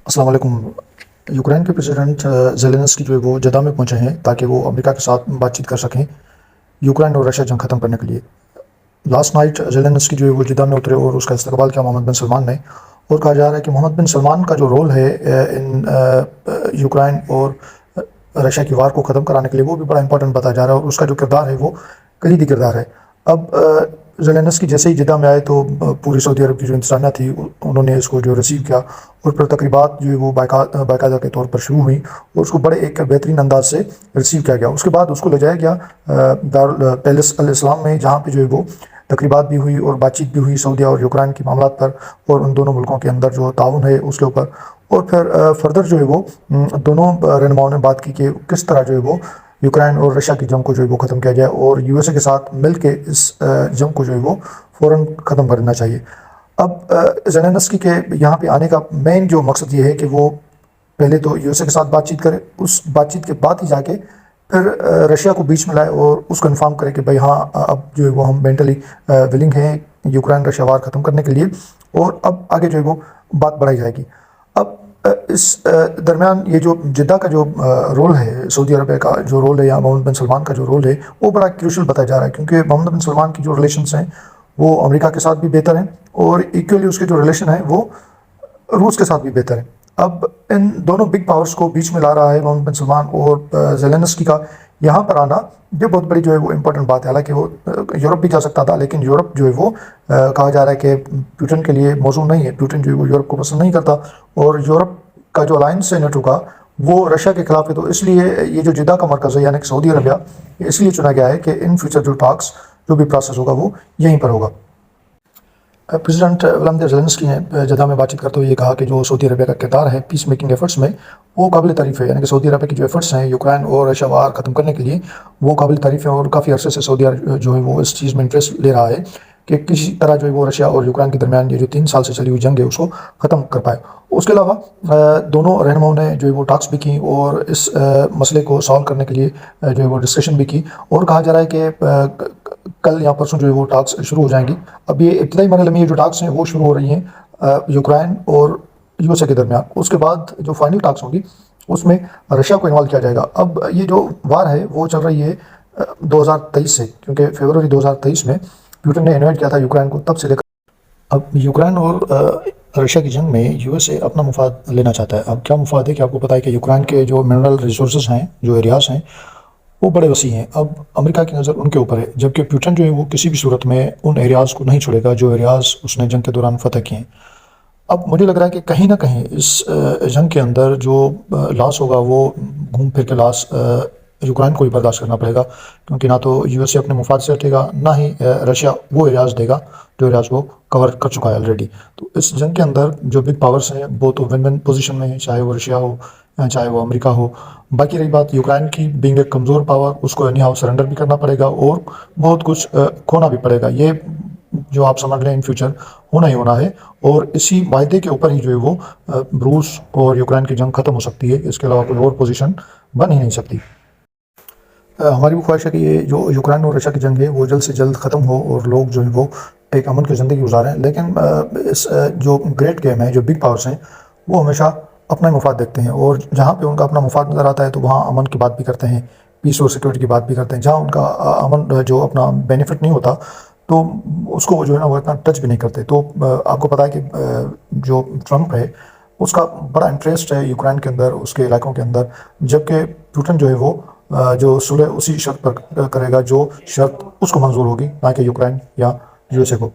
अस्सलाम वालेकुम। यूक्रेन के प्रेसिडेंट ज़ेलेंस्की जो है वो जद्दा में पहुंचे हैं ताकि वो अमेरिका के साथ बातचीत कर सकें यूक्रेन और रशिया जंग ख़त्म करने के लिए। लास्ट नाइट ज़ेलेंस्की जो है वो जद्दा में उतरे और उसका इस्तकबाल किया मोहम्मद बिन सलमान ने। और कहा जा रहा है कि मोहम्मद बिन सलमान का जो रोल है इन यूक्रेन और रशिया की वार को ख़त्म कराने के लिए वो भी बड़ा इंपॉर्टेंट बताया जा रहा है और उसका जो किरदार है वो कलीदी किरदार है। अब ज़ेलेंस्की जैसे ही जिद्दा में आए तो पूरी सऊदी अरब की जो इंतज़ामिया थी उन्होंने इसको जो रिसीव किया और फिर तकरीबात जो है वो बाकायदा के तौर पर शुरू हुई और उसको बड़े एक बेहतरीन अंदाज से रिसीव किया गया। उसके बाद उसको ले जाया गया दारुल पैलेस अल इस्लाम में, जहाँ पे जो है वो तकरीबात भी हुई और बातचीत भी हुई सऊदीया और यूक्रेन के मामलों पर और उन दोनों मुल्कों के अंदर जो ताउन है उसके ऊपर। और फिर फर्दर जो है वो दोनों रहनुमाओं ने बात की कि किस तरह जो है वो यूक्रेन और रशिया की जंग को जो है वो ख़त्म किया जाए और यूएसए के साथ मिल के इस जंग को जो है वो फ़ौरन ख़त्म करना चाहिए। अब ज़ेलेंस्की के यहाँ पे आने का मेन जो मकसद ये है कि वो पहले तो यूएसए के साथ बातचीत करे, उस बातचीत के बाद ही जाके फिर रशिया को बीच में लाए और उसको इन्फॉर्म करे कि भाई हाँ, अब जो है वो हम मेंटली विलिंग हैं यूक्रेन रशिया वार ख़त्म करने के लिए और अब आगे जो है वो बात बढ़ाई जाएगी। अब इस दरमियान ये जो जिद्दा का जो रोल है, सऊदी अरब का जो रोल है या मोहम्मद बिन सलमान का जो रोल है वो बड़ा क्रूशल बताया जा रहा है, क्योंकि मोहम्मद बिन सलमान की जो रिलेशंस हैं वो अमेरिका के साथ भी बेहतर हैं और इक्वली उसके जो रिलेशन है वो रूस के साथ भी बेहतर है। अब इन दोनों बिग पावर्स को बीच में ला रहा है मोहम्मद बिन सलमान और ज़ेलेंस्की का यहाँ पर आना, ये बहुत बड़ी जो है वो इम्पोर्टेंट बात है। हालांकि वो यूरोप भी जा सकता था, लेकिन यूरोप जो है वो कहा जा रहा है कि पुतिन के लिए मौजूद नहीं है। पुतिन जो है वो यूरोप को पसंद नहीं करता और यूरोप का जो अलायंस है नेटो का वो रशिया के खिलाफ है। तो इसलिए ये जो जिद्दा का मरकज़ है यानी कि सऊदी अरबिया, इसलिए चुना गया है कि इन फ्यूचर जो टॉक्स जो भी प्रोसेस होगा वो यहीं पर होगा। प्रेसिडेंट व्लादिमीर ज़ेलेंस्की ने जद्दा में बातचीत करते हुए ये कहा कि जो सऊदी अरबिया का किरदार है पीस मेकिंग एफर्ट्स में वो काबिल तारीफ़ है, यानी कि सऊदी अरबिया की जो एफर्ट्स हैं यूक्रेन और रशिया वार ख़त्म करने के लिए वो काबिल तारीफ़ है और काफ़ी अरसे से सऊदी अरब जो है वो इस चीज़ में इंटरेस्ट ले रहा है कि किसी तरह जो है वो रशिया और यूक्रेन के दरमियान ये जो 3 साल से चली हुई जंग है उसको ख़त्म कर पाए। उसके अलावा दोनों रहनुमाओं ने जो है वो टॉक्स भी की और इस मसले को सॉल्व करने के लिए जो है वो डिस्कशन भी की और कहा जा रहा है कि कल या परसों जो है वो टॉक्स शुरू हो जाएंगी। अब ये इब्तदाई मरहले में ये जो टॉक्स हैं वो शुरू हो रही हैं यूक्रेन और यूएसए के दरमियान। उसके बाद जो फाइनल टॉक्स होंगी उसमें रशिया को इन्वॉल्व किया जाएगा। अब ये जो वार है वो चल रही है 2023 से, क्योंकि फरवरी 2023 में पुतिन ने इन्वाइट किया था यूक्रेन को, तब से लेकर अब यूक्रेन और रशिया की जंग में यूएसए अपना मुफाद लेना चाहता है। अब क्या मुफाद है कि आपको पता है कि यूक्रेन के जो मिनरल रिसोर्सेज हैं, जो एरियाज हैं वो बड़े वसी हैं। अब अमेरिका की नज़र उनके ऊपर है, जबकि पुतिन जो है वो किसी भी सूरत में उन एरियाज़ को नहीं छोड़ेगा जो एरियाज़ उसने जंग के दौरान फतह किए हैं। अब मुझे लग रहा है कि कहीं ना कहीं इस जंग के अंदर जो लॉस होगा वो घूम फिर के लॉस यूक्रेन को ही बर्दाश्त करना पड़ेगा, क्योंकि ना तो यूएसए अपने मुफाद से हटेगा, ना ही रशिया वो एरियाज़ देगा जो एरियाज़ वो कवर कर चुका है ऑलरेडी। तो इस जंग के अंदर जो बिग पावर्स हैं वो तो विन विन पोजीशन में है, चाहे वो रशिया हो चाहे वो अमेरिका हो। बाकी रही बात यूक्रेन की, बीइंग एक कमज़ोर पावर, उसको एनी हाउ सरेंडर भी करना पड़ेगा और बहुत कुछ खोना भी पड़ेगा। ये जो आप समझ लें इन फ्यूचर होना ही होना है और इसी वायदे के ऊपर ही जो है वो रूस और यूक्रेन की जंग ख़त्म हो सकती है। इसके अलावा कोई और पोजीशन बन ही नहीं सकती। हमारी भी ख्वाहिश है कि ये जो यूक्रेन और रशिया की जंग है वो जल्द से जल्द ख़त्म हो और लोग जो है वो एक अमन की ज़िंदगी गुजारें। लेकिन इस जो ग्रेट गेम है, जो बिग पावर्स हैं वो हमेशा अपना मुफाद देखते हैं और जहाँ पे उनका अपना मुफाद नज़र आता है तो वहाँ अमन की बात भी करते हैं, पीस और सिक्योरिटी की बात भी करते हैं। जहाँ उनका अमन जो अपना बेनिफिट नहीं होता तो उसको जो है ना वो इतना टच भी नहीं करते। तो आपको पता है कि जो ट्रंप है उसका बड़ा इंटरेस्ट है यूक्रेन के अंदर, उसके इलाकों के अंदर, जबकि पुतिन जो है वो जो सुलह उसी शर्त पर करेगा जो शर्त उसको मंजूर होगी, ना कि यूक्रेन या यूएसए को।